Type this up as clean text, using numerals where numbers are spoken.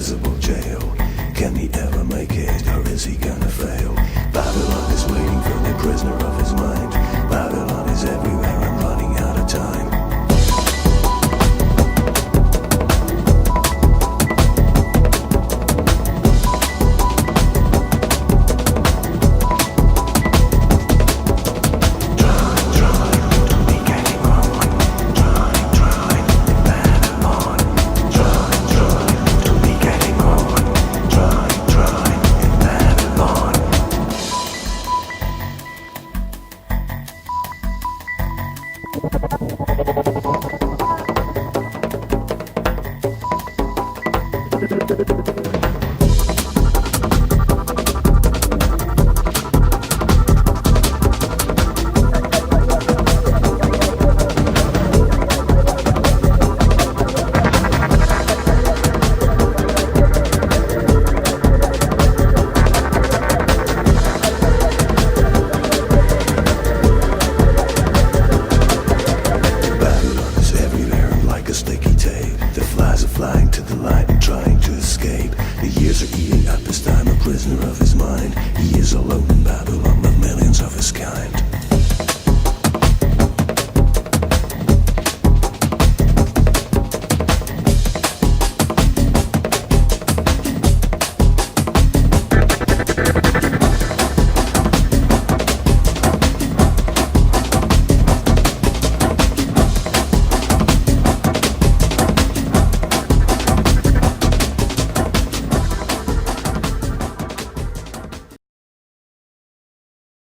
invisible jail. Can he ever make it, or is he gonna fail? Babylon is waiting for the prisoner of his mind. Babylon is everywhere and running out of time. A sticky tape. The flies are flying to the light and trying to escape. The years are eating up his time, a prisoner of his mind. He is alone in Babylon with millions of his kind.